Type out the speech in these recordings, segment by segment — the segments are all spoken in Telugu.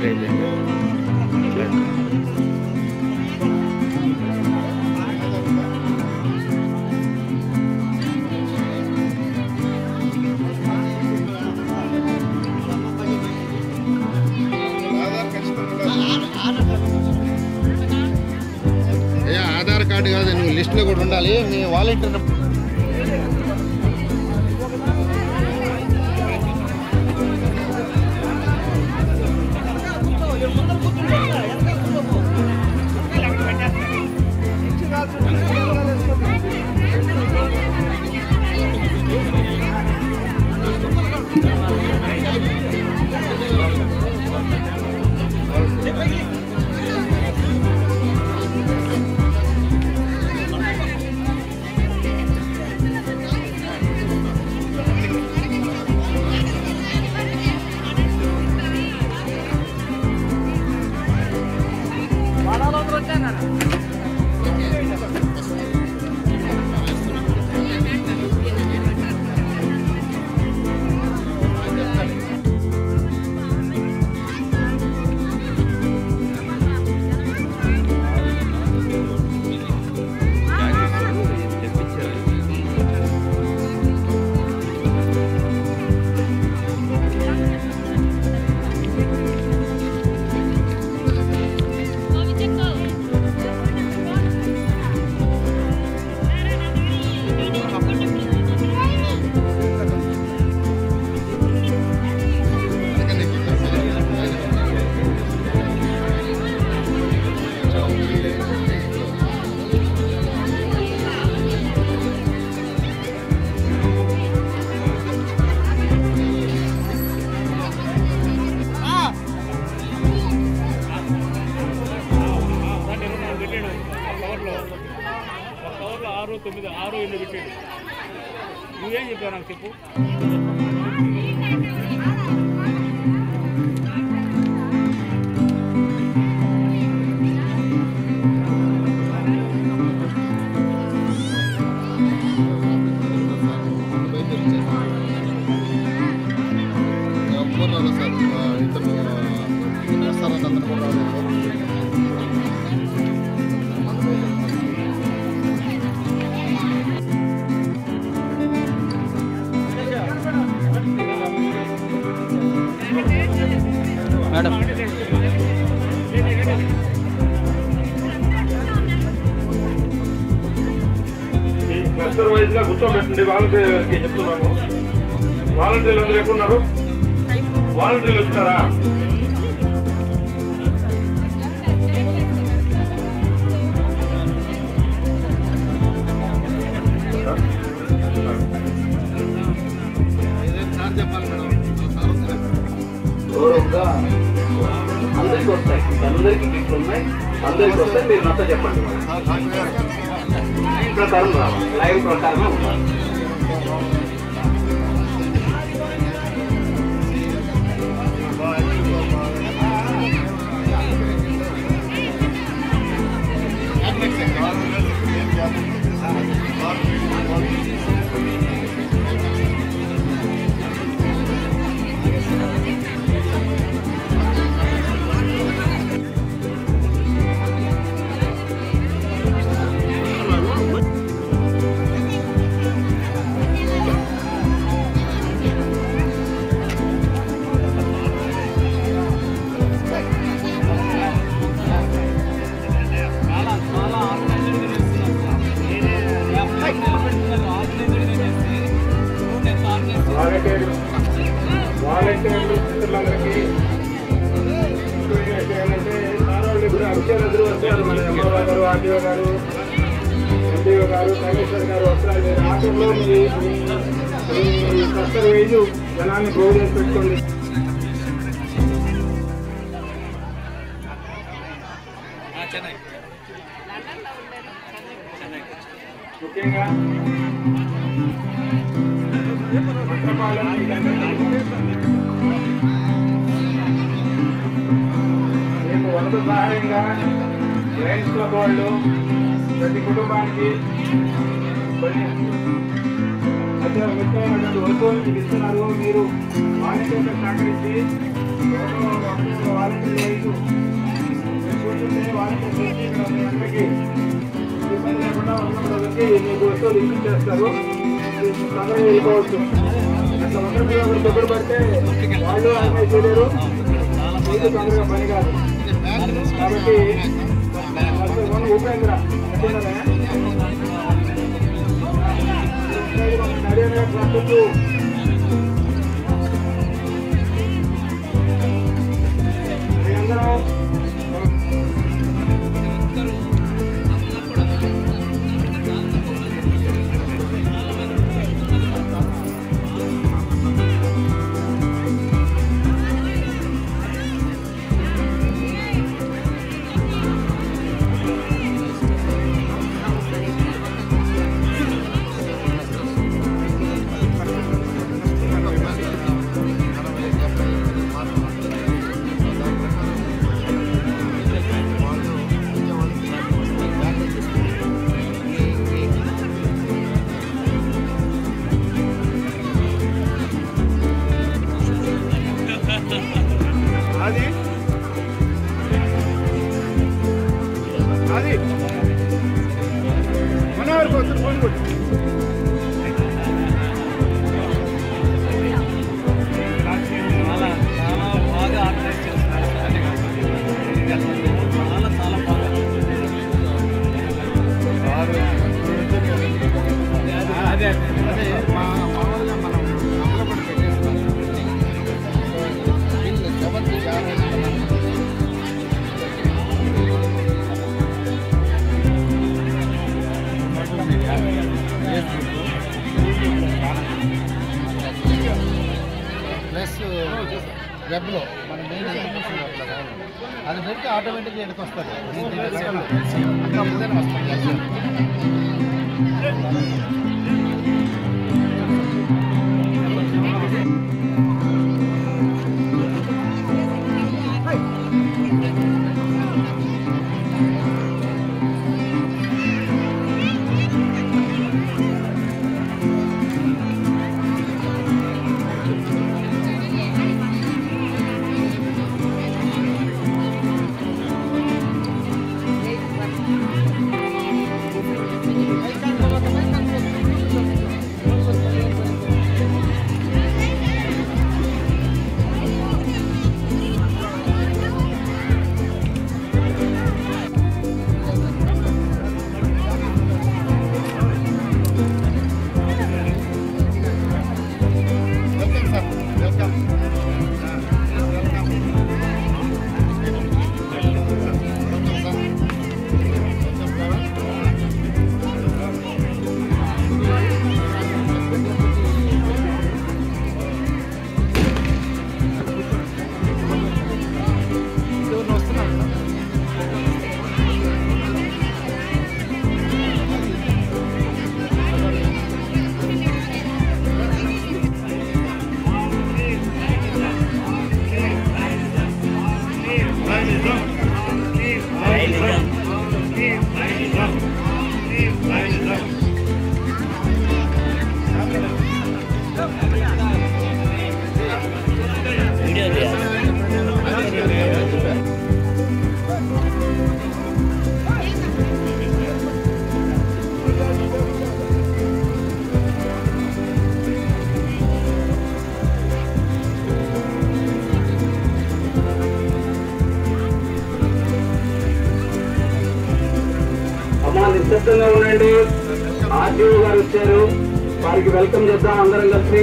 దగ్గర ఆధార్ కార్డు కాదు, నువ్వు లిస్టులో కూడా ఉండాలి. మీ వాలంటీర్ ఆరు ఇల్లు పెట్టాడు. నువ్వేం చెప్పావు నాకు చెప్పు. మేడం క్లస్టర్ వైజ్ గా కూర్చోబెట్టండి. వాలంటీర్కి చెప్తున్నాము. వాలంటీర్లు అందరూ ఎక్కడున్నారు? వాలంటీర్లు వచ్చారా? అందరికి వస్తాయి, అందరికి గిఫ్ట్లు ఉన్నాయి, అందరికి వస్తాయి. మీరు మొత్తం చెప్పండి. ప్రకారం రావాలి, లైవ్ ప్రకారమే ఉండాలి. వాలంటీర్లు మిత్రులందరికీ ఏంటంటే అభిషేకులు వచ్చారు. మన ఎంఆర్ఓ గారు, ఆర్టీఓ గారు, ఎంపీఓ గారు, కమిషనర్ గారు వస్తారు. మీరు ఆటోలో మీ క్లస్టర్ వేసి జనాన్ని గోవు చేసి పెట్టుకోండి. ముఖ్యంగా మేము వంద సహాయంగా లయన్స్ క్లబ్ వాళ్ళు ప్రతి కుటుంబానికి కొన్ని అత్యంత ముఖ్యమైనటువంటి వస్తువులు మీకు ఇస్తున్నారు. మీరు వాలంటీర్లకు సహకరించి మీకు వస్తువులు ఇచ్చేస్తారు, తొందరగా వెళ్ళిపోవచ్చు. అట్లా ఒకరి మీద ఒకరు తొక్కుడు పడితే వాళ్ళు ఆమె చేయలేరు, మీకు తొందరగా పని కాదు. కాబట్టి ఉపేంద్ర నడియనే ట్రాఫిక్ అందరం అది మనవారికి వస్తుంది ఫోన్ కొట్టి చాలా బాగా ఆర్గనైజ్ చేస్తున్నారు. చాలా బాగా అదే మామూలుగా మనం అమలుపడి పెట్టేస్తాం. వీళ్ళు ఎవరికి ప్లస్ వెబ్లో మన మెయిన్ ఇన్ఫర్మేషన్ వెబ్లో అది పెడితే ఆటోమేటిక్గా ఎక్కడికి వస్తుంది. వస్తుంది. నిశ్శబ్దంగా ఉండండి. ఆర్టీఓ గారు వచ్చారు, వారికి వెల్కమ్ చేద్దాం అందరం కలిసి.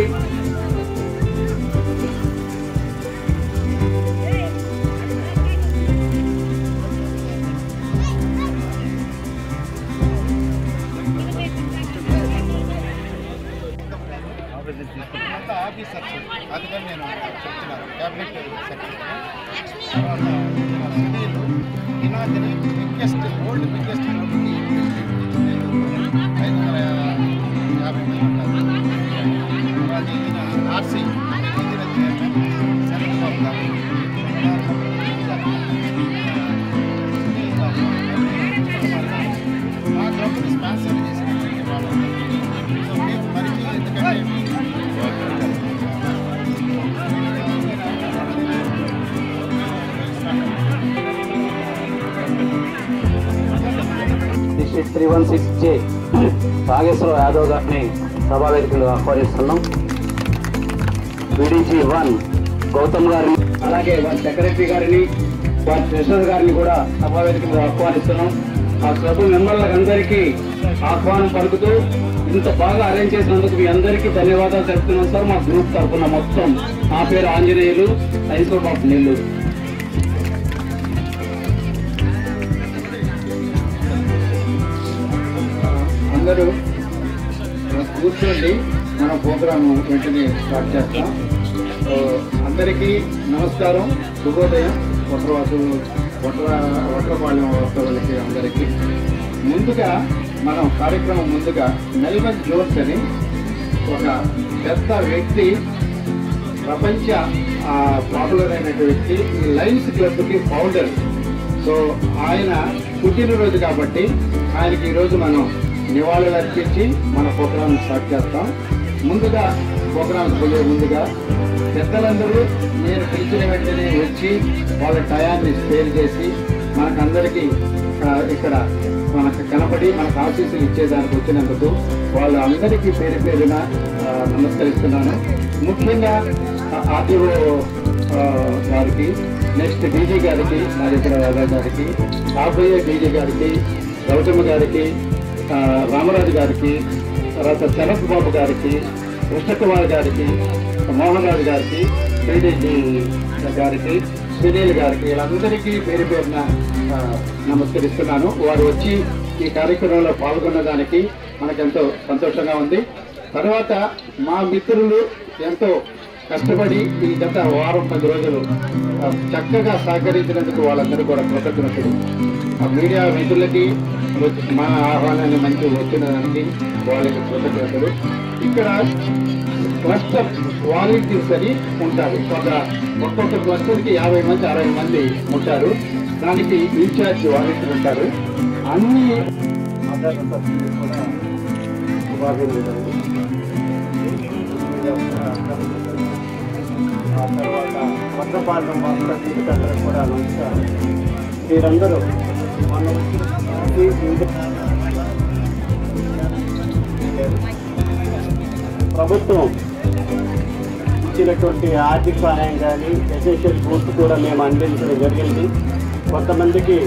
ఆఫీస్ సెక్షన్ అందుకని నేను చెప్తున్నాను. క్యాబినెట్ సెక్షన్ సిటీలో ఇనాదిని బిగ్గెస్ట్ ఓల్డ్ బిగ్గెస్ట్ 550 మంది ఉంటారు. అది ఆర్సీ చంద్రబాబు గారు ఆ కంపెనీ స్పాన్సర్ చేసినటువంటి వాళ్ళు. సో మీకు మరికి ఎందుకంటే 316 నాగేశ్వర యాదవ్ గారిని సభావేదికలు ఆహ్వానిస్తున్నాం. విడిజి 1 గౌతమ్ గారిని, అలాగే వారి సెక్రటరీ గారిని, వారి ట్రెషరర్ గారిని కూడా సభావేదికలు ఆహ్వానిస్తున్నాం. ఆ క్లబ్ మెంబర్లందరికీ ఆహ్వానం పలుకుతూ ఇంత బాగా అరేంజ్ చేసినందుకు మీ అందరికీ ధన్యవాదాలు చెప్తున్నాం సార్. మా గ్రూప్ తరఫున మొత్తం. నా పేరు Anjaneyulu, science club of Nellore. అందరూ కూర్చోండి, మన ప్రోగ్రాము వెంటనే స్టార్ట్ చేస్తాం. అందరికీ నమస్కారం, శుభోదయం. వట్రపాలెం వాస్తవాలకి అందరికీ ముందుగా మనం కార్యక్రమం ముందుగా మెల్బర్న్ జోన్స్ అని ఒక పెద్ద వ్యక్తి, ప్రపంచ పాపులర్ అయినటువంటి వ్యక్తి, లయన్స్ క్లబ్కి ఫౌండర్. సో ఆయన పుట్టినరోజు కాబట్టి ఆయనకి ఈరోజు మనం నివాళులు అర్పించి మన ప్రోగ్రాం స్టార్ట్ చేస్తాం. ముందుగా ప్రోగ్రాం పోయే ముందుగా పెద్దలందరూ నేను పిలిచిన వెంటనే వచ్చి వాళ్ళ టయాన్ని స్పేర్ చేసి మనకందరికీ ఇక్కడ మనకు కనపడి మనకు ఆశీస్సులు ఇచ్చేదానికి వచ్చినందుకు వాళ్ళు అందరికీ పేరు పేరున నమస్కరిస్తున్నాను. ముఖ్యంగా ఆర్టీఓ గారికి, నెక్స్ట్ డీజీ గారికి, నాగేశ్వర యాదవ్ గారికి, రాబోయే డీజీ గారికి, గౌతమ్ గారికి, రామరాజు గారికి, తర్వాత శరత్ బాబు గారికి, కృష్ణకుమార్ గారికి, మోహన్ రాజు గారికి, శ్రీదేవి గారికి, సునీల్ గారికి, వీళ్ళందరికీ పేరు పేరున నమస్కరిస్తున్నాను. వారు వచ్చి ఈ కార్యక్రమంలో పాల్గొన్నదానికి మనకెంతో సంతోషంగా ఉంది. తర్వాత మా మిత్రులు ఎంతో కష్టపడి ఈ గత వారం 10 రోజులు చక్కగా సహకరించినందుకు వాళ్ళందరూ కూడా కృతజ్ఞతలు. ఆ మీడియా మిత్రులకి మన ఆహ్వానాన్ని మంచి వచ్చిన దానికి వాళ్ళకి కృతజ్ఞతలు. ఇక్కడ క్లస్టర్ వాలంటీర్స్ అని ఉంటారు. ఒక్కొక్క క్లస్టర్కి 50 మంది 60 మంది ఉంటారు. దానికి ఇన్ఛార్జ్ వాలంటీర్ ఉంటారు. అన్ని ఆధార్ కూడా శుభాభినందనలు. ఆ తర్వాత వట్రపాలెం వాసులందరూ కూడా నమస్కారం. మీరందరూ ప్రభుత్వం ఇచ్చినటువంటి ఆర్థిక సహాయం కానీ ఎసెన్షియల్ ఫుడ్స్ కూడా మేము అందించడం జరిగింది. కొంతమందికి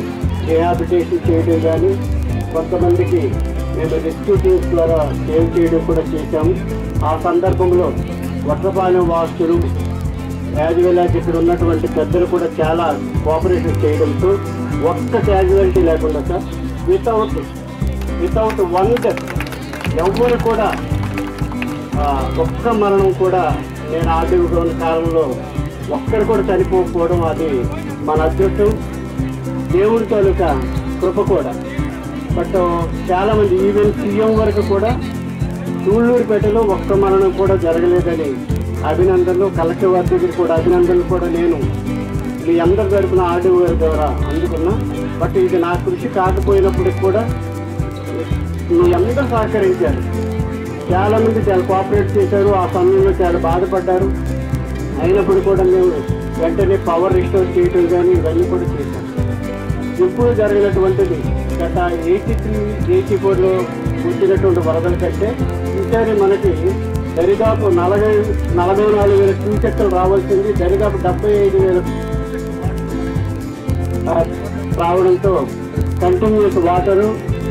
రిహాబిలిటేషన్ చేయడం కానీ, కొంతమందికి మేము రెస్క్యూ టీమ్స్ ద్వారా సేవ్ చేయడం కూడా చేశాము. ఆ సందర్భంలో వట్రపాలెం వాసులు యాజ్ వెల్ యాజ్ ఇక్కడ ఉన్నటువంటి పెద్దలు కూడా చాలా కోఆపరేషన్ చేయడంతో ఒక్క క్యాజువాలిటీ లేకుండా సార్, వితౌట్ వన్ డెత్ ఎవరు కూడా ఒక్క మరణం కూడా నేను ఆర్టీఓగా ఉన్న కాలంలో ఒక్కరు కూడా చనిపోకపోవడం అది మన అదృష్టం, దేవుడి తాలూకా కృప కూడా. బట్ చాలామంది ఈవెన్ సీఎం వరకు కూడా సూళ్ళూరుపేటలో ఒక్క మరణం కూడా జరగలేదని అభినందనలు, కలెక్టర్ వారి దగ్గర కూడా అభినందనలు కూడా నేను మీ అందరి తరపున ఆర్టీఓ గారి ద్వారా అందుకున్నా. బట్ ఇది నా కృషి కాకపోయినప్పటికి కూడా మీ అందరూ సహకరించారు. చాలామంది చాలా కోఆపరేట్ చేశారు. ఆ సమయంలో చాలా బాధపడ్డారు. అయినప్పుడు కూడా మేము వెంటనే పవర్ రిస్టోర్ చేయటం కానీ ఇవన్నీ కూడా చేశాం. ఇప్పుడు జరిగినటువంటిది గత 83-84లో వచ్చినటువంటి వరదల కంటే ఈసారి మనకి దరిదాపు 44,000 క్యూసెక్కులు రావాల్సింది, దరిదాపు 75,000 రావడంతో కంటిన్యూస్ వాటరు.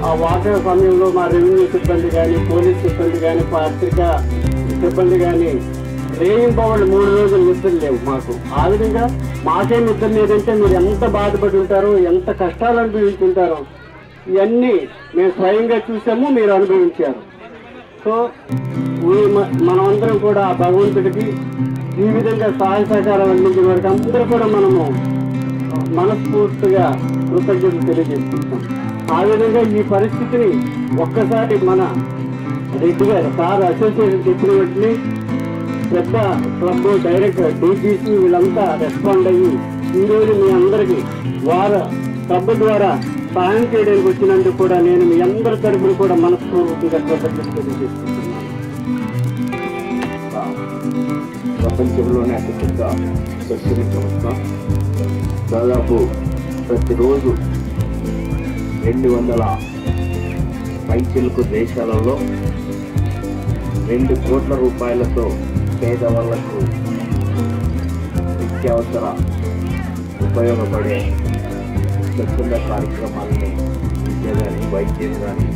ఆ వాటర్ సమయంలో మా రెవెన్యూ సిబ్బంది కానీ, పోలీస్ సిబ్బంది కానీ, పత్రికా సిబ్బంది కానీ రేయింపవాళ్ళు 3 రోజులు నిద్రలు లేవు మాకు. ఆ విధంగా మాకే నిద్ర లేదంటే మీరు ఎంత బాధపడి ఉంటారో, ఎంత కష్టాలు అనుభవించుంటారో ఇవన్నీ మేము స్వయంగా చూసాము, మీరు అనుభవించారు. సో మనమందరం కూడా భగవంతుడికి ఈ విధంగా సహాయ సహకారం అందించిన వారికి అందరూ కూడా మనము మనస్ఫూర్తిగా కృతజ్ఞతలు తెలియజేసుకుంటాం. ఆ విధంగా ఈ పరిస్థితిని ఒక్కసారి మన రెడ్డి గారు సార్ అసోసియేషన్ చెప్పిన వెంటనే పెద్ద క్లబ్ డైరెక్టర్ డీజీసీ వీళ్ళంతా రెస్పాండ్ అయ్యి ఈరోజు మీ అందరికీ వారు క్లబ్ ద్వారా సహాయం చేయడానికి వచ్చినందుకు కూడా నేను మీ అందరి తరపున కూడా మనస్ఫూర్తిగా కృతజ్ఞతలు తెలియజేసుకుంటున్నాను. ప్రపంచంలోనే అతిపెద్ద స్వచ్ఛంద సంస్థ. దాదాపు ప్రతిరోజు 200 పైచిలుకు దేశాలలో 2 కోట్ల రూపాయలతో పేదవాళ్లకు నిత్యావసర ఉపయోగపడే స్వచ్ఛంద కార్యక్రమాలని విద్య కానీ వైద్యం కానీ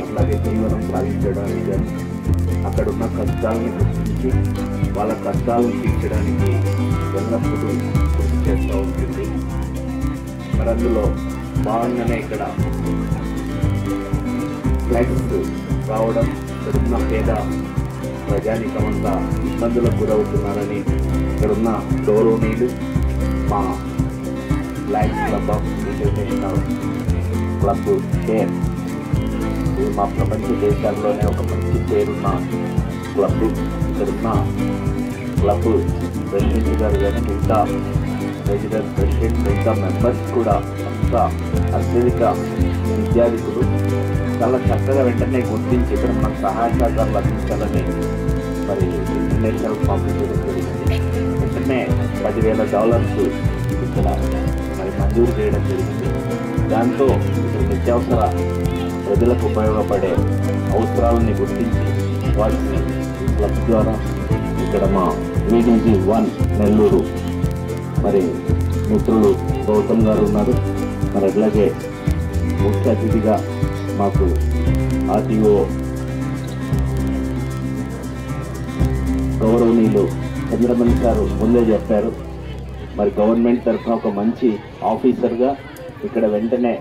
అట్లాగే జీవనం సాగించడానికి కానీ అక్కడున్న కష్టాలని గుర్తించి వాళ్ళ కష్టాలను తీర్చడానికి ఎల్లప్పుడూ కృషి చేస్తూ ఉంటుంది. మరి అందులో భాగంగానే ఇక్కడ ఫ్లడ్స్ రావడం, ఇక్కడున్న పేద ప్రజానికమంతా ఇబ్బందులకు గురవుతున్నారని ఇక్కడున్న గౌరవనీయులు మా Lions club of international club share, ఇది మా ప్రపంచ దేశాల్లోనే ఒక మంచి పేరున్న క్లబ్. ఇక్కడున్న క్లబ్ ప్రెసిడెంట్ గారు కానీ మిగతా ప్రెసిడెంట్ మిగతా మెంబర్స్ కూడా అంతా అత్యధిక విద్యార్థులు చాలా చక్కగా వెంటనే గుర్తించి ఇక్కడ మనకు సహాయ సహకారాలు అందించాలని మరి ఇంటర్నేషనల్ పంపించడం జరిగింది. వెంటనే $10,000 ఇక్కడ మరి మంజూరు చేయడం జరిగింది. దాంతో ఇక్కడ నిత్యావసర ప్రజలకు ఉపయోగపడే అవసరాలని గుర్తించి వాటిని క్లబ్ ద్వారా ఇక్కడ మా VDG 1 నెల్లూరు మరి మిత్రులు గౌతమ్ గారు ఉన్నారు. మరి అట్లాగే ముఖ్య అతిథిగా మాకు RTO గౌరవనీయులు చంద్రమణి గారు ముందే చెప్పారు. మరి గవర్నమెంట్ తరఫున ఒక మంచి ఆఫీసర్గా ఇక్కడ వెంటనే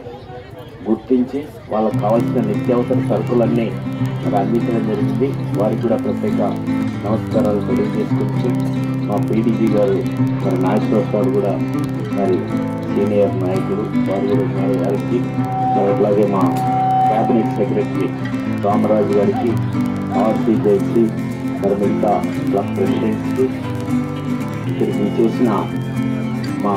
గుర్తించి వాళ్ళకు కావాల్సిన నిత్యావసర సరుకులన్నీ మరి అందించడం జరిగింది. వారికి కూడా ప్రత్యేక నమస్కారాలు తెలియజేసుకుంటూ మా PDG గారు మరి నాగేశ్వర గారు కూడా మరి సీనియర్ నాయకులు వారు కూడా ఉన్నారు. వారికి మరి అట్లాగే మా క్యాబినెట్ సెక్రటరీ రామరాజు గారికి, RCJC మరి మిగతా క్లబ్ ప్రెసిడెంట్స్కి, ఇక్కడికి చేసిన మా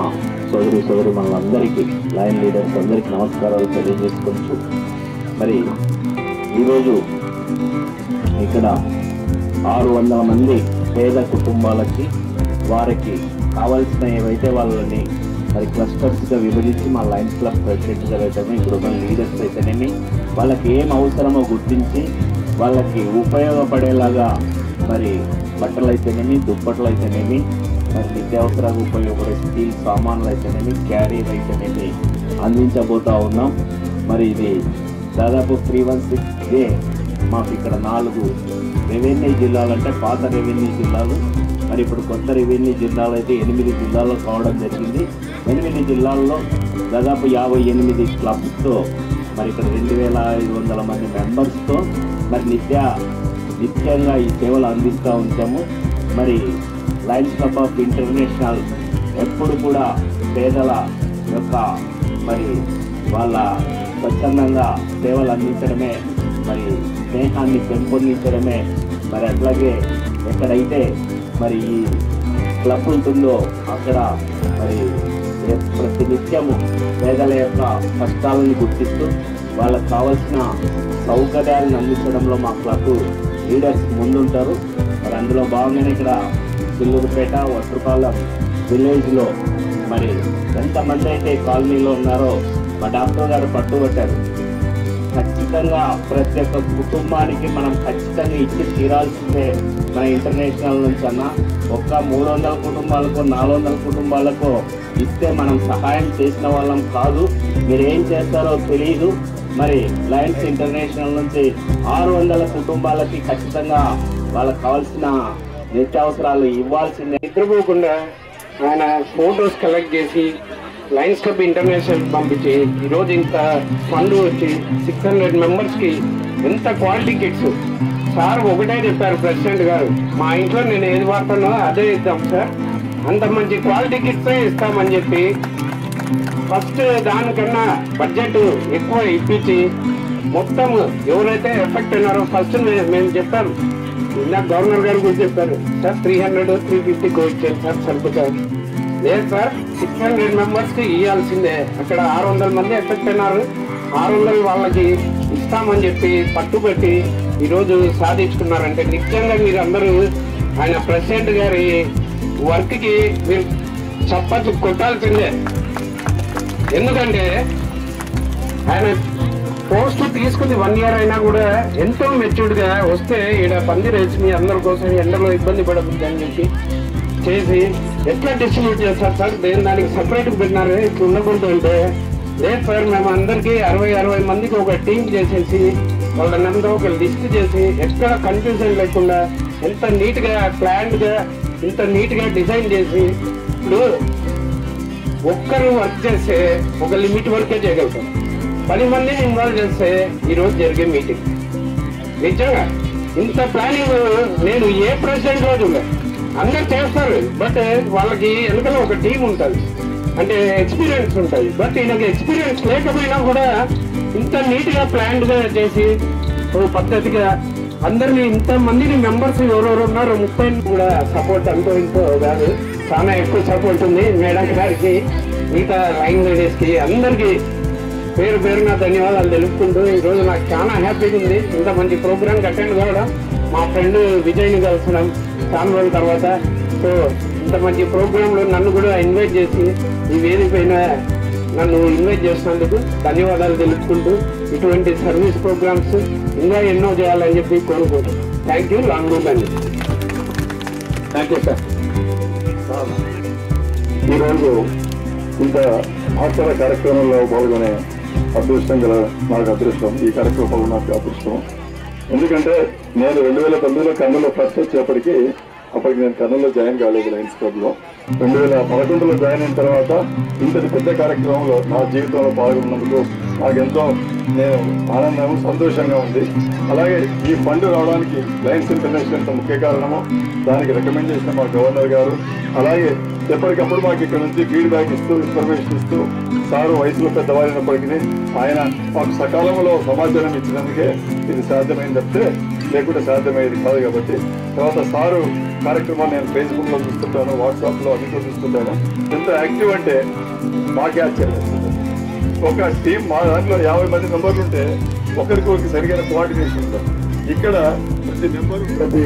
సోదరి మనందరికీ లయన్ లీడర్స్ అందరికీ నమస్కారాలు తెలియజేసుకుంటూ మరి ఈరోజు ఇక్కడ 600 మంది పేద కుటుంబాలకి వారికి కావాల్సిన ఏవైతే వాళ్ళని మరి క్లస్టర్స్గా విభజించి మా లయన్స్ క్లబ్ ప్రెసిడెంట్గా అయితేనే ఇప్పుడు ఉన్న లీడర్స్ అయితేనేమి వాళ్ళకి ఏం అవసరమో గుర్తించి వాళ్ళకి ఉపయోగపడేలాగా మరి బట్టలు అయితేనేమి, దుప్పట్లు అయితేనేమి, మరి నిత్యావసరాలు ఉపయోగపడే స్టీల్ సామాన్లు అయితేనేమి, క్యారీలు అయితేనేమి అందించబోతూ ఉన్నాం. మరి ఇది దాదాపు 316 మాకు ఇక్కడ 4 రెవెన్యూ జిల్లాలు అంటే పాత రెవెన్యూ జిల్లాలు, మరి ఇప్పుడు కొత్త రెవెన్యూ జిల్లాలు అయితే 8 జిల్లాల్లో కావడం జరిగింది. 8 జిల్లాల్లో దాదాపు 58 క్లబ్స్తో మరి ఇక్కడ 2,500 మంది మెంబర్స్తో మరి నిత్యంగా ఈ సేవలు అందిస్తూ ఉంటాము. మరి లయన్స్ క్లబ్ ఆఫ్ ఇంటర్నేషనల్ ఎప్పుడు కూడా పేదల యొక్క మరి వాళ్ళ స్వచ్ఛందంగా సేవలు అందించడమే, మరి స్నేహాన్ని పెంపొందించడమే, మరి అట్లాగే ఎక్కడైతే మరి ఈ క్లబ్ ఉంటుందో అక్కడ మరి ప్రతినిత్యము పేదల యొక్క కష్టాలను గుర్తిస్తూ వాళ్ళకు కావాల్సిన సౌకర్యాలను అందించడంలో మా క్లబ్ లీడర్స్ ముందుంటారు. మరి అందులో భాగంగానే ఇక్కడ చిల్లూరుపేట వట్రుపాలెం విలేజ్లో మరి ఎంతమంది అయితే కాలనీలో ఉన్నారో మా డాక్టర్ గారు పట్టుబట్టారు. ఖచ్చితంగా ప్రతి ఒక్క కుటుంబానికి మనం ఖచ్చితంగా ఇచ్చి తీరాల్సిందే. మన ఇంటర్నేషనల్ నుంచి అన్న ఒక్క 300 కుటుంబాలకు 400 కుటుంబాలకు ఇస్తే మనం సహాయం చేసిన వాళ్ళం కాదు. మీరు ఏం చేస్తారో తెలియదు. మరి లయన్స్ ఇంటర్నేషనల్ నుంచి 600 కుటుంబాలకి ఖచ్చితంగా వాళ్ళకి కావాల్సిన నిత్యావసరాలు ఇవ్వాల్సిందే. నిద్రపోకుండా ఆయన ఫోటోస్ కలెక్ట్ చేసి లయన్స్ క్లబ్ ఇంటర్నేషనల్ పంపించి ఈరోజు ఇంత ఫండ్ వచ్చి 600 మెంబర్స్కి ఎంత క్వాలిటీ కిట్స్. సార్ ఒకటే చెప్పారు ప్రెసిడెంట్ గారు, మా ఇంట్లో నేను ఏది వాడుతానో అదే ఇద్దాం సార్, అంత మంచి క్వాలిటీ కిట్సే ఇస్తామని చెప్పి ఫస్ట్ దానికన్నా బడ్జెట్ ఎక్కువ ఇప్పించి మొత్తం ఎవరైతే ఎఫెక్ట్ అయినారో ఫస్ట్ మేము చెప్పాము. ఇందాక గవర్నర్ గారు కూడా చెప్పారు సార్ 300-350 కోచ్చారు సార్ సరిపోతారు. లేదు సార్ 600 మెంబర్స్కి ఇవ్వాల్సిందే. అక్కడ 600 మంది ఎఫెక్ట్ అయినారు, 600 వాళ్ళకి ఇస్తామని చెప్పి పట్టుబట్టి ఈరోజు సాధించుకున్నారంటే నిజంగా మీరు అందరూ ఆయన ప్రెసిడెంట్ గారి వర్క్కి మీరు చప్పట్లు కొట్టాల్సిందే. ఎందుకంటే ఆయన పోస్ట్ తీసుకుంది 1 year అయినా కూడా ఎంతో మెచ్యూర్డ్గా వస్తే ఇక్కడ పందిరేసి మీ అందరి కోసం ఎండలో ఇబ్బంది పడద్దు అని చెప్పి చేసి ఎట్లా డిస్ట్రిబ్యూట్ చేస్తారు సార్ దానికి సపరేట్గా పెట్టినారు ఇట్లా ఉండకూడదు అంటే లేదు సార్ మేము అందరికీ 60 మందికి ఒక టీం చేసేసి వాళ్ళందరూ ఒక లిస్ట్ చేసి ఎక్కడ కన్ఫ్యూజన్ లేకుండా ఎంత నీట్గా ప్లాన్డ్గా ఇంత నీట్గా డిజైన్ చేసి ఇప్పుడు ఒక్కరు వర్క్ చేస్తే ఒక లిమిట్ వరకే చేయగలుగుతాం 10 మందిని ఇన్వాల్వ్ చేస్తే ఈరోజు జరిగే మీటింగ్ నిజంగా ఇంత ప్లానింగ్ నేను ఏ ప్రెసిడెంట్ రోజు అందరు చేస్తారు బట్ వాళ్ళకి వెనకాల ఒక టీం ఉంటుంది అంటే ఎక్స్పీరియన్స్ ఉంటుంది బట్ ఈయనకి ఎక్స్పీరియన్స్ లేకపోయినా కూడా ఇంత నీట్గా ప్లాన్డ్గా చేసి ఓ పద్ధతిగా అందరినీ ఇంతమందిని మెంబర్స్ ఎవరెవరు ఉన్నారు 30 కూడా సపోర్ట్ అంతో ఇంతో కాదు చాలా ఎక్కువ సపోర్ట్ ఉంది మేడం గారికి మిగతా లైన్ లేడీస్కి అందరికీ పేరు పేరున ధన్యవాదాలు తెలుపుకుంటూ ఈరోజు నాకు చాలా హ్యాపీగా ఉంది ఇంత మంచి ప్రోగ్రామ్కి అటెండ్ కావడం మా ఫ్రెండ్ విజయ్ని కలిసినాం చాలా రోజుల తర్వాత సో ఇంత మంచి ప్రోగ్రాంలో నన్ను కూడా ఇన్వైట్ చేసి ఈ వేదిక పైన నన్ను ఇన్వైట్ చేసినందుకు ధన్యవాదాలు తెలుపుకుంటూ ఇటువంటి సర్వీస్ ప్రోగ్రామ్స్ ఇంకా ఎన్నో చేయాలని చెప్పి కోరుకుంటున్నాను. Thank you. లాంగ్ రూట్ అండి. Thank you sir. ఈరోజు ఇంత మహత్తర కార్యక్రమంలో పాల్గొనే అదృష్టం గల నాకు అదృష్టం, ఈ కార్యక్రమం పాల్గొనడానికి అదృష్టం. ఎందుకంటే నేను 2009లో కర్నూలులో ఫస్ట్ వచ్చేప్పటికీ అప్పటికి నేను కర్నూలులో జాయిన్ కాలేదు లయన్స్ క్లబ్లో. 2011లో జాయిన్ అయిన తర్వాత ఇంతటి పెద్ద కార్యక్రమంలో నా జీవితంలో పాల్గొన్నందుకు నాకెంతో నేను ఆనందం సంతోషంగా ఉంది. అలాగే ఈ ఫండ్ రావడానికి లయన్స్ ఇంటర్నేషనల్ ముఖ్య కారణము దానికి రికమెండ్ చేసిన మా గవర్నర్ గారు, అలాగే ఎప్పటికప్పుడు మాకు ఇక్కడ నుంచి ఫీడ్బ్యాక్ ఇస్తూ ఇన్ఫర్మేషన్ ఇస్తూ సారు వయసులో పెద్దవారైనప్పటికీ ఆయన మాకు సకాలంలో సమాచారం ఇచ్చినందుకే ఇది సాధ్యమైంది తప్పితే లేకుంటే సాధ్యమయ్యేది కాదు. కాబట్టి తర్వాత సారు కార్యక్రమాలు నేను ఫేస్బుక్లో చూస్తుంటాను, వాట్సాప్లో అన్నింటిలో చూస్తుంటాను. ఎంత యాక్టివ్ అంటే మాకే ఆశ్చర్యం. ఒక టీం మా దాంట్లో 50 మంది మెంబర్లు ఉంటే ఒకరికి సరిగైన కోఆర్డినేషన్ ఉంటారు. ఇక్కడ ప్రతి మెంబరు ప్రతి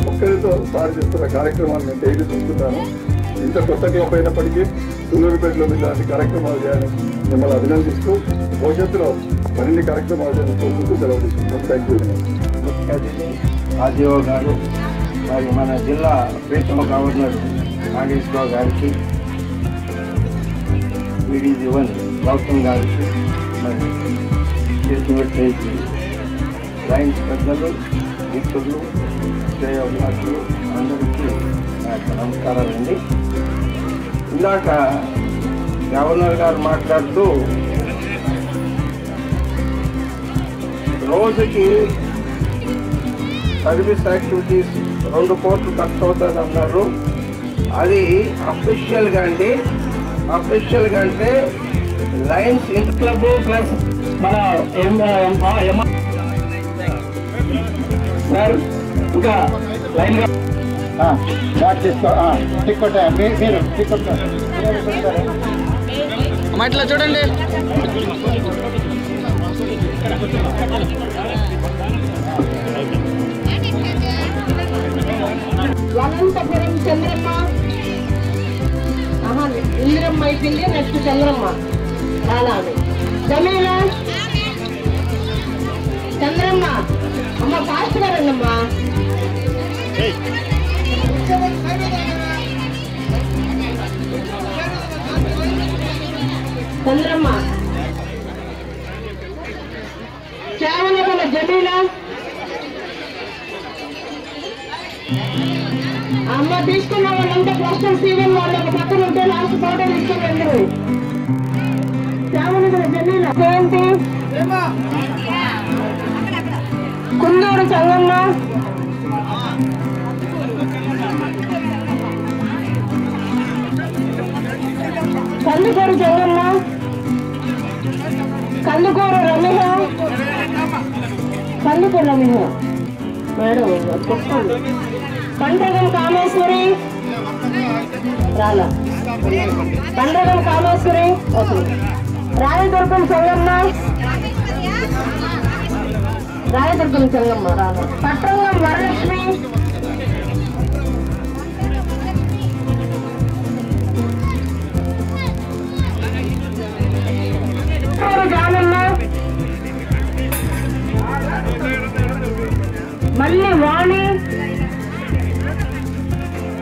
ఒక్కరితో సార్ చేస్తున్న కార్యక్రమాలు నేను డైలీ చూస్తున్నాను. ఇంత కొత్త క్లబ్ అయినప్పటికీ సూలూరుపేటలో ఇలాంటి కార్యక్రమాలు చేయాలని మిమ్మల్ని అభినందిస్తూ భవిష్యత్తులో మరిన్ని కార్యక్రమాలు చేయాలని సెలవు తీసుకుంటాం. Thank you. ముఖ్య అతిథి ఆర్డీఓ గారు మరి మన జిల్లా ప్రీతమ గవర్నర్ నాగేశ్వరరావు గారికి, వీడి1 గౌతమ్ గారికి, మరి చేసినట్టు లైన్స్ పెద్దలు, మిత్రులు, శ్రేయోభిలాషులు అందరికీ నా యొక్క నమస్కారాలండి. ఇందాక గవర్నర్ గారు మాట్లాడుతూ రోజుకి సర్వీస్ యాక్టివిటీస్ 2 కోట్లు ఖర్చు అవుతుంది అన్నారు. అది అఫీషియల్గా అంటే లయన్స్ ఇంటర్ క్లబ్ ప్లస్ మన సార్ ఇంకా లైన్ స్టార్ట్ చేసుకో. టిక్ కొట్టా మీరు టిక్ కొట్టా ఇట్లా చూడండి. అనంతపురం చంద్రమ్మ, ఇంద్రమ్మ అయిపోయింది, నెక్స్ట్ చంద్రమ్మ రాలాలి. జమీలా చంద్రమ్మ అమ్మ ఫాస్ట్ గా రండమ్మా. చంద్రమ్మ, చావనగల జమీలా అమ్మ. తీసుకున్న వాళ్ళంతా క్లస్టర్ సీఎం వాళ్ళు ఒక పక్కన ఉంటే లాస్ట్ ఫోటో తీసుకుని అందరూ. చావనగల జమీలా జయంతి, కుందూరు చంగమ్మ, కందుకూరు చంగమ్మ, కందుకూరు రమేష, కందుకూరు రమేష మేడం చెప్పండి. పండ్రగం కామేశ్వరి రాలా, పండ్రగం కామేశ్వరి ఓకే. రాయదుర్గం చంగమ్మ, రాయదుర్గం చంగమ్మ రాలా. పట్రంగం వరలక్ష్మి, జానమ్మ,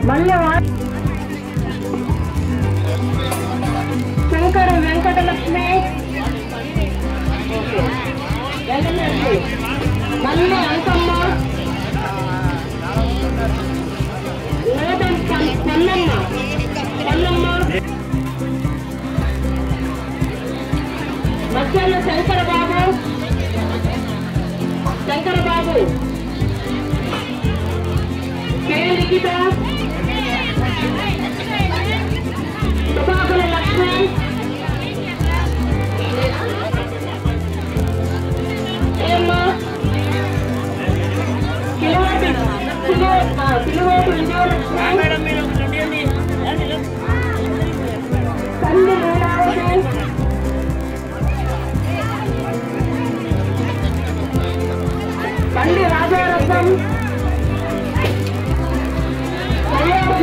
మల్లె శంకర వెంకటలక్ష్మి మల్లె అంకమ్మ పొన్నమ్మ మధ్యలో శంకరబాబు కే లిఖిత సుభాకర లక్ష్మి ఏమ్మా పిలువోటి విజయలక్ష్మి తల్లి లీలావతి పండి రాజారత్నం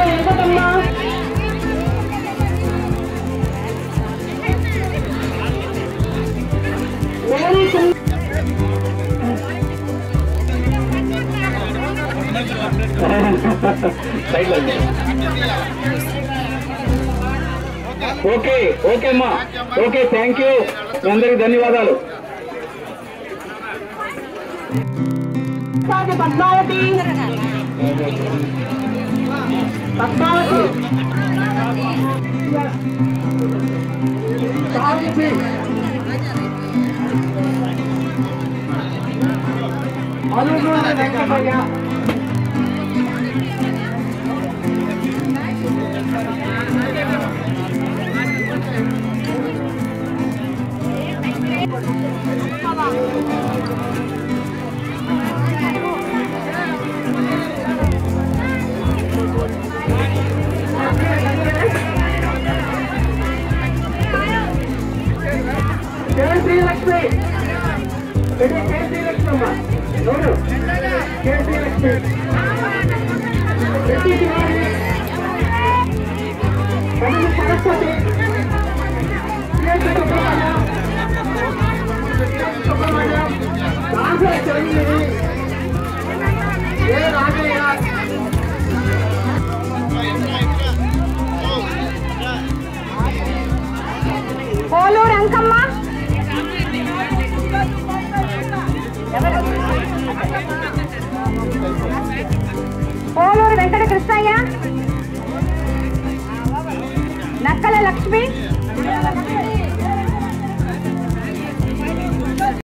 వెంకటమ్మ ఓకే ఓకే అమ్మా ఓకే థ్యాంక్ యూ మీ అందరికి ధన్యవాదాలు. పద్మావతి వెంకటయ్య శ్రీలక్ష్మి శ్రీలక్ష్మి అమ్మ ఎవరు శ్రీలక్ష్మి సరస్వతి రాజయ్య పోలూరు అంకమ్మ పోలూరు వెంకట కృష్ణయ్య నక్కల లక్ష్మి